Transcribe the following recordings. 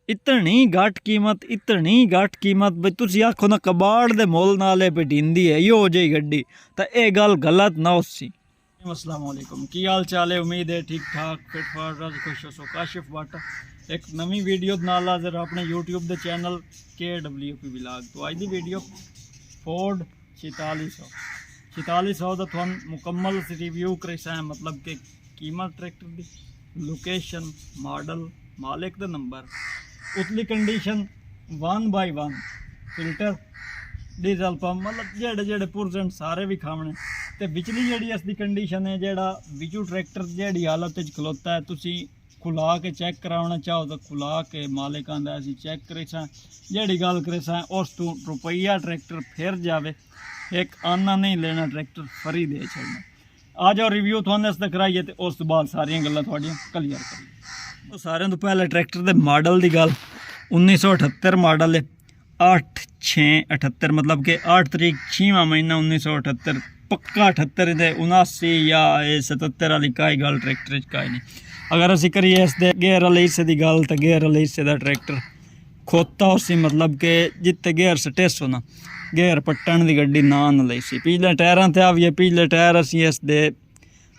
इतनी घट कीमत बई तुसी आखो ना कबाड़ दे मोल नाले पटींदी है यो जी गड्डी तो ये गल गलत ना उसी। अस्सलाम वालेकुम, की हाल चाल है? उम्मीद है ठीक ठाक फिट फाट रज खुश हो। काशिफ बाटा एक नवी वीडियो नाल हाज़िर अपने यूट्यूब दे चैनल KWP व्लॉग। तो अज दी वीडियो फोर्ड 4600 का थोन मुकम्मल रिव्यू करेसा है, मतलब कि कीमत ट्रैक्टर दी, लोकेशन, मॉडल, मालिक दा नंबर, उतली कंडीशन 1/1 फिल्टर, डीजल पंप, मतलब जेड़े जेड़े पुरजेंट सारे भी खावने। तो बिचली जी इसकी कंडीशन है, जेड़ा बिचू ट्रैक्टर जी हालत खलोता है, तुसी खुला के चेक कराना चाहो तो खुला के मालिक आंदा असीं चेक करे सा, जी गल करे सा उस तो रुपया ट्रैक्टर फिर जाए, एक आना नहीं लेना ट्रैक्टर फ्री दे छड़ना। आ जाओ रिव्यू थोड़े इसका कराइए तो उस तो बाद सारिया गल्लां थोड़ियां क्लियर करिए। तो सारे तो पहले ट्रैक्टर के मॉडल की गल, 1978 मॉडल है, 8/6/78, मतलब कि 8 तरीक 6वां महीना 1978, पक्का 78 थे 79 या 77 वाली काई गल ट्रैक्टर काई नहीं। अगर असी करिए इस गेयर वाले हिस्से की गल तो गेयर वाले हिस्से का ट्रैक्टर खोता उसी, मतलब कि जिते गेयर सटेस हो ना गेयर पट्टन की गड्डी ना लई सी। पिछले टायरों से आविए, पिछले टायर असी इस दे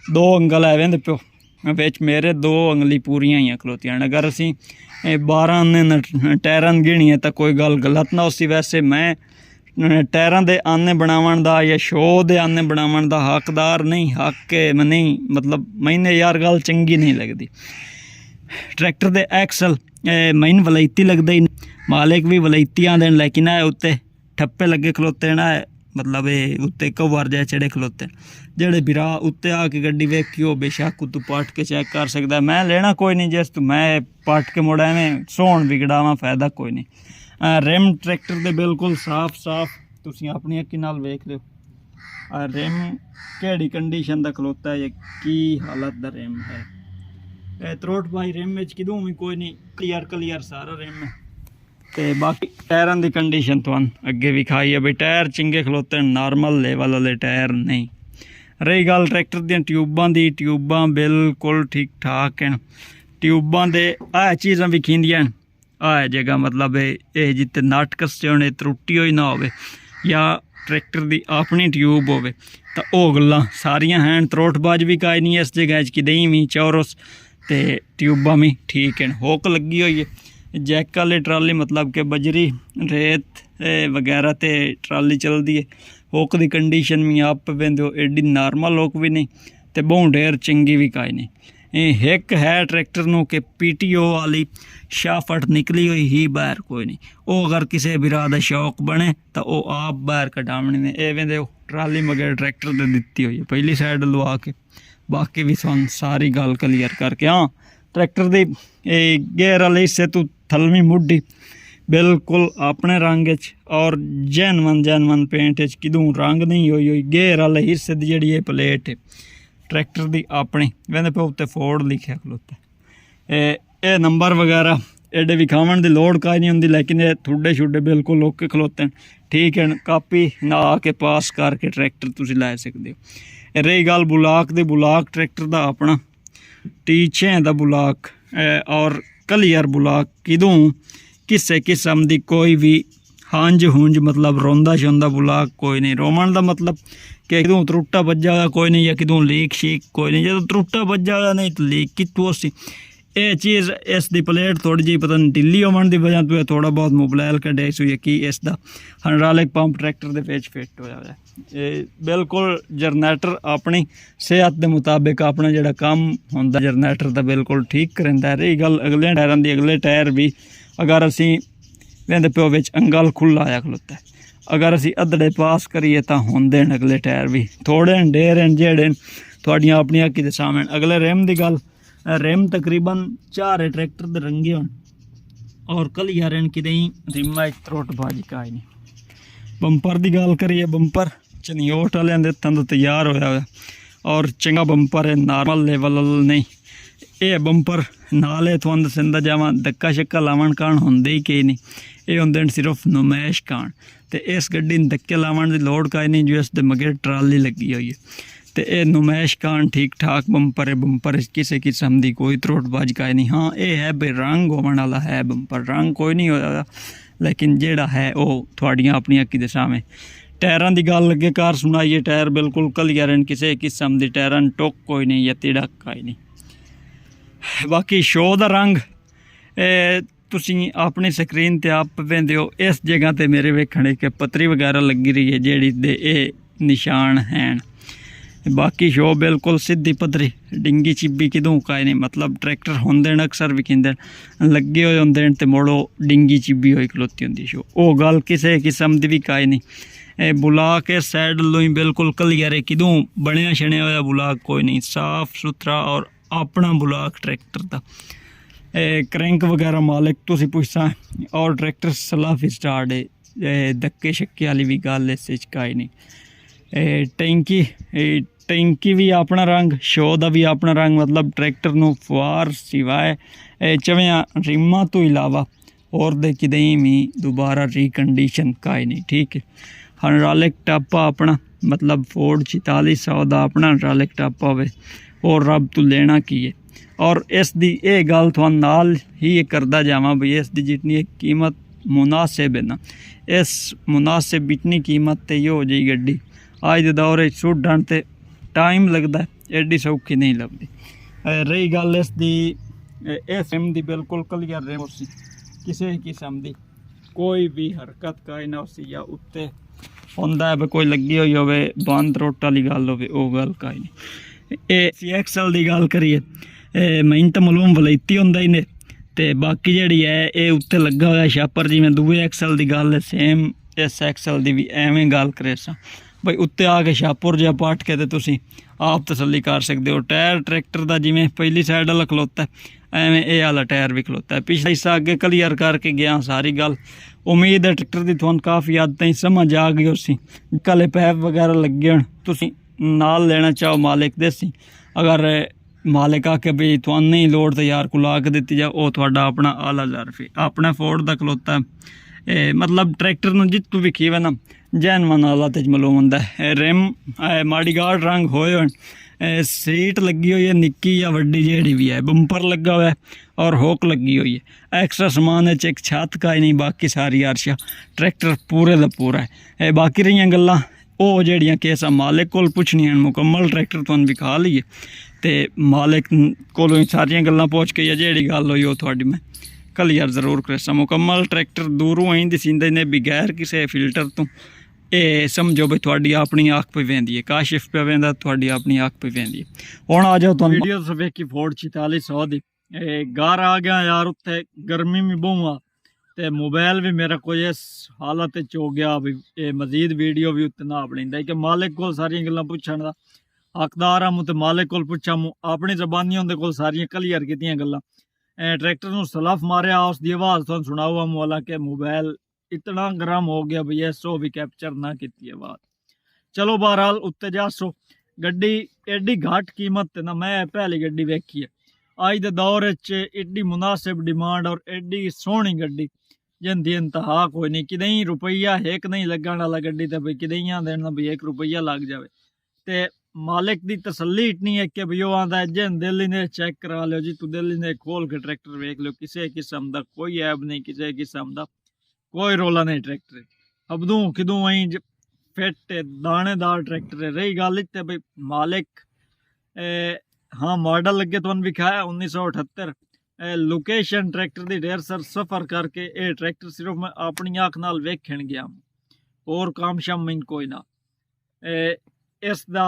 2 अंगल है वेंदे प्यो, बिच मेरे 2 अंगली पूरियां ही खलोतियां। अगर असी 12 आने टायरां गिणीए तो कोई गल गलत ना उसी। वैसे मैं टायरां दे आने बनावन दा या शो दे आने बनावन दा हकदार नहीं, हक नहीं, मतलब मैंने यार गल चंगी नहीं लगती। ट्रैक्टर दे एक्सल मैन वलैती लगता ही, मालिक भी वलैती आते, लेकिन उत्ते ठप्पे लगे खलोते ना, मतलब उत्ते कवर जाए चढ़े खलोते। जेड़े बिरा उत्ते आके गड्डी वेखियो बेशक तू पट के चेक कर सकता। मैं लेना कोई नहीं, जिस तू मैं पट के मुड़ा में सोहन बिगड़ावा, फायदा कोई नहीं। रिम ट्रैक्टर दे बिल्कुल साफ तुसी अपनी अक्खी नाल वेख लो। रिम केड़ी कंडीशन दा खलोता है, की हालत दा रिम है। त्रोट भाई रिम विच किदों भी कोई नहीं, क्लियर सारा रिम है। ते बाकी टायरां दी कंडीशन तुहानू अगे भी खाई है, बई टायर चंगे खलोते, नॉर्मल लेवल वाले टायर नहीं। रही गल ट्रैक्टर दी ट्यूबां दी, ट्यूबां बिल्कुल ठीक ठाक हैं। ट्यूबां दे चीज़ां भी खींदियां जगह, मतलब ये जिते नट कस्से होने, त्रुट्टी होई ना होवे या ट्रैक्टर दी अपनी ट्यूब होवे तो वह गल्लां सारियां हैं। त्रोटबाज भी काई नहीं इस जगह कि दही भी चौरस, ते ट्यूबां भी ठीक हैं। होक लगी हुई है, जैक वाली ट्राली, मतलब कि बजरी रेत वगैरह ते ट्राली चलती है। होक की कंडीशन भी आप वेंदे एडी नॉर्मल होक भी नहीं, तो बहुत ढेर चंगी भी काई नहीं। एक है ट्रैक्टर नू कि PTO वाली शाफट निकली हुई ही, बाहर कोई नहीं। वो अगर किसी बिरा दा शौक बने तो वह आप बाहर कटावने ने। ये वेंदे ट्राली मगर ट्रैक्टर दे दिती हुई है पहली साइड लवा के। बाकी भी सुन सारी गल क्लियर करके। हाँ, ट्रैक्टर दी गेयर वाले हिस्से तू थलवी मुड्डी बिल्कुल अपने रंग और जैनवन पेंट किदूं रंग नहीं हुई। गेयर वाले हिस्से की जी प्लेट है ट्रैक्टर की अपनी, वेंदे पे उत्ते फोर्ड लिखा खलोता। ये नंबर वगैरह एडे विखावन की लोड़ काई नहीं होंगी, लेकिन ये थोड़े छुडे बिल्कुल ओके खलोते हैं, ठीक है। कापी ना आके पास करके ट्रैक्टर तुसी लै सकते हो। रही गल बुलाक दी, बुलाक ट्रैक्टर का अपना T6 का बुलाक और क्लियर बुलाक, किदों किसी किस्म की कोई भी हंज मतलब रोंदा शोंदा बुलाक कोई नहीं। रोमन का मतलब कि किदों त्रुट्टा बज्जा कोई नहीं, या किदों लीक शीक कोई नहीं। जो त्रुट्टा बज्जा नहीं तो लीक कितों सी। ये चीज़ इस दी प्लेट थोड़ी जी पता नहीं ढिली होने की वजह तो थोड़ा बहुत मोबाइल कटे हुई कि इसका हाइड्रोलिक पंप ट्रैक्टर के पेच फिट हो जाए। बिल्कुल जनरेटर अपनी सेहत के मुताबिक अपना जोड़ा काम होंदा जनरेटर का बिल्कुल ठीक करेंदा है। रही गल अगले टायरों की, अगले टायर भी अगर असी वेंदे प्यो विच अंगल खुला आया खलोता है, अगर असी अद्धड़े पास करिए तो होंदे अगले टायर भी थोड़े ढेर जेड़े थोड़ियां अपनी अक्खी दे सामने। अगले रिम की गल, रिम तकरीबन 4 ट्रैक्टर दे रंगे होन और क्लियर हैं कि रिम त्रोट बाजी का ही नहीं। बंपर की गल करिए, बंपर चनियोट वाले दे हत्थों तो तैयार होया और चंगा बंपर है, नॉर्मल लेवल नहीं। ये बंपर नाले थोड़ा दसदा जावा धक्का शक्का लावन कारण होंदे ही कई नहीं, ये होंदे सिर्फ नुमाइश कारण। तो इस गड्डी धक्के लावन की लोड़ काई नहीं, जो इस मगे ट्राली लगी हुई है। ਤੇ ਇਹ ਨੁਮਾਇਸ਼ ਖਾਨ ਠੀਕ ਠਾਕ ਬੰਪਰ ਕਿਸੇ ਕਿਸਮ ਦੀ ਕੋਈ ਤਰੋਟਬਾਜ਼ ਕਾਇ ਨਹੀਂ। हाँ ਇਹ ਹੈ ਬਈ रंग होने वाला है ਬੰਪਰ, रंग कोई नहीं होया लेकिन ਜਿਹੜਾ है ਉਹ ਤੁਹਾਡੀਆਂ ਆਪਣੀਆਂ ਅੱਖਾਂ ਦੇ ਸਾਹਮਣੇ। टायरां की गल अगे कार सुनाइए, टायर बिल्कुल क्लियर हैं, किसी किस्म की टायरां टुक कोई नहीं या तिड़क कोई नहीं। बाकी शो का रंग तुसी अपनी स्क्रीन ते आप वेंदे हो, इस जगह ते मेरे वेखने के पतरी वगैरह लगी रही है जेड़ी दे निशान हैं। बाकी शो बिल्कुल सीधी पतरी, डिंगी चिब्बी किदों का नहीं, मतलब ट्रैक्टर होंदे न अक्सर भी कहते लगे हुए होंदे ते मोड़ो डिंगी चिब्बी होई खलोती होंदी शो, वो गल किसी किस्म की भी काई नहीं। बुला के साइड लो ही बिल्कुल क्लियर है, किदों बनया छणिया होया बुलाक कोई नहीं, साफ सुथरा और अपना बुलाक ट्रैक्टर का। क्रैंक वगैरह मालिक तुसी पुछसा और ट्रैक्टर सलाफ स्टार्ट है, धक्के शक्के वाली भी गल इस काई नहीं। टैंकी भी अपना रंग, शो का भी अपना रंग, मतलब ट्रैक्टर नूं फुआर सिवाय चवियां रिमां तो इलावा और दे किदें भी दोबारा रिकंडीशन काई नहीं। ठीक है, हाइड्रोलिक टापा अपना, मतलब फोर्ड 4600 का अपना हाइड्रोलिक टापा होवे और रब तो लेना की है। और इस दी ये गल तुहानूं नाल ही करदा जावां बई इस दी जितनी कीमत मुनासिब है ना, इस मुनासिब इतनी कीमत ते हो जाई गड्डी अज दे दौर सुढ़न ते टाइम लगता है, एडी सौखी नहीं लगती। रही गल इसकी सिम की बिल्कुल क्लियर रहे उसी, किसी किस्म की कोई भी हरकत काई ना उसी या उत्ते होंदा है कोई लगी हुई होवे बंद रोट वाली गल होवे, वो गल काई नहीं। ये एक्सल की गल करिए, मैंने तो मालूम वलैती होंदा ही ने, ते बाकी जिहड़ी है ये उत्ते लगा होया छापर, जिवें दूए एक्सल की गल है सेम इस एक्सल की भी एवें गल करे सा बई उत्ते आके छापुर जिहा पट के ते तुसीं आप तसल्ली कर सकते हो। टायर ट्रैक्टर का जिवें पहली साइड वाला खलोता है एवें ये वाला टायर भी खलोता है, पिछला हिस्सा अगे क्लीयर करके गया सारी गल। उम्मीद है ट्रैक्टर की तुहानूं काफ़ी हद ताईं समझ आ गई उसी, कले पैप वगैरह लगे होण तुसीं नाल लेना चाहो मालिक देसी, अगर मालिक आके भी तुहानूं नहीं लोड़ तो यार को ला के दित्ती जाओ, वो तुहाडा अपना आला ज़र्फ अपना फोर्ड का खलोता है। मतलब ट्रैक्टर नूं जित्तू भी खीवे ना जैनवन वाला ते मालूम होंदा है। रिम माड़ी गार्ड रंग होए होण, सीट लगी हुई है निक्की या वड्डी जेड़ी भी है, बंपर लगा हुआ है और होक लगी हुई है। एक्स्ट्रा समान है एक छत का ही नहीं, बाकी सारी अर्शा ट्रैक्टर पूरे का पूरा है। बाकी रही गल्लां वो जड़ियाँ केसा मालिक कोल पुछनियां, मुकम्मल ट्रैक्टर तुहानूं विखा लीए ते मालिक कोलों सारियां गल्लां पुछ के जेड़ी गल होई वो तुहाडी मैं क्लियर जरूर करेसा। मुकम्मल ट्रैक्टर दूरों ही दिसींदे ने बगैर किसी फिल्टर तो, ये समझो भी थोड़ी अपनी अख पे वेंदी है, काशिफ पे वेंदा थोड़ी अपनी अख पे वेंदी है। हुण आ जाओ तुहानूं वीडियो वेखी फोर्ड 4600 दी, घर आ गया यार, उत्थे गर्मी भी बहु आ ते मोबाइल भी मेरा कोई इस हालत च हो गया भी मजीद वीडियो भी उत्ते ना बणींदा कि मालिक कोल सारियां गल्लां पुछण दा हकदार आ, मुझे मालिक कोल पुछा अपनी जबानी उहदे कोल सारियां क्लीयर कीतियां गल्लां। ट्रैक्टर नूं सलफ मारिया उसकी आवाज़ तुहानूं सुणाऊआ, हालांकि मोबाइल इतना गर्म हो गया भैया सो भी कैप्चर ना की आवाज़। चलो बहरहाल उत्ते जासो, गड्डी एडी घट कीमत ना मैं पहली गड्डी वेखी है अज के दौर एडी मुनासिब डिमांड और एडी सोहनी गड्डी जिंदी इंतहा कोई नहीं। किदें रुपया एक नहीं लगन वाला गड्डी तो भाई किदें देना भी 1 रुपया लग जाए तो मालिक की तसल्ली इतनी है कि भाई वो आता है जिन दिल्ली ने चेक करा लो जी, तू दिल्ली ने खोल के ट्रैक्टर वेख लो, किसी किस्म का कोई ऐब नहीं, किसी किस्म का कोई रोला नहीं। ट्रैक्टर अबदू किदू वहीं फिट दानेदार ट्रैक्टर है। रही गल इतने भाई मालिक हाँ मॉडल लगे तो विखाया 1978, लोकेशन ट्रैक्टर की ढेर सर सफ़र करके ये ट्रैक्टर सिर्फ मैं अपनी अख नाल वेखण गया और काम शाम मैं कोई ना। इसका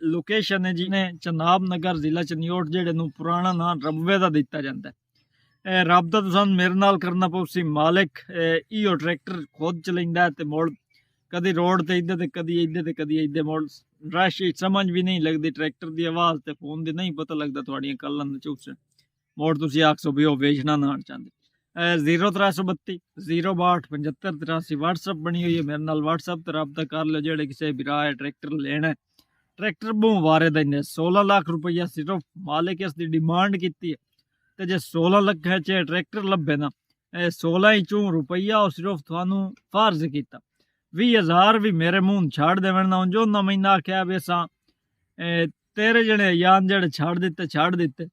लोकेशन है जिन्हें चनाब नगर जिला चनियोट जेड़े नूं पुराना नाम रबवे का दिता जाता है। रबता तो सानूं मेरे नाल करना पऊसी, मालिक इहो ट्रैक्टर खुद चलाइंदा है ते मोड़ कदी रोड ते इधर ते कदी इधर ते कदी इधर मोड़ रश समझ भी नहीं लगती, ट्रैक्टर की आवाज़ ते फोन दी नहीं पता लगता थोड़ियां कल्लां चूस मोड़ तुसीं आखसो भी वो बेचना ना चाहते। 0332 062 75 83 व्हाट्सअप बनी हुई है, मेरे नाल व्हाट्सअप ते रब्ता कर लो जेड़े किसी भी राह ट्रैक्टर लेना है। ट्रैक्टर बहु वारे दा 16 लाख रुपया सिर्फ मालिक इसकी डिमांड की है, तो जे 16 लाख च ट्रैक्टर लभे ना 16 चों रुपया और सिर्फ थानू फर्ज किया 20,000 भी मेरे मुँह छाड़ देवन ना जो ना मैंने आख्या भी असा तेरे जने यान जड़े छड़ दिते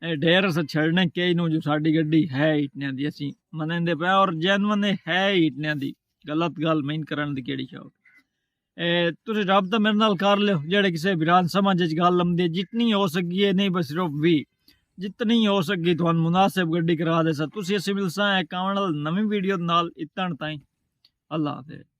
ढेर अस छड़ने कई नू जो साडी गड्डी है इतने दी असी मनंदे पे और जेनवन है इतने दी गलत गल मैं करन दी केड़ी शौक तुसी रब्ता मेरे नाल कर लियो जेड़े किसी बिरान समझ च गल आंदी जितनी हो सकी है नहीं बस सिर्फ भी जितनी हो सकी तुहानू मुनासिब गड्डी करा दे सा तुसी असी मिलसा एक आउण वाली नवी वीडियो नाल इतन ताईं अल्लाह हाफिज़।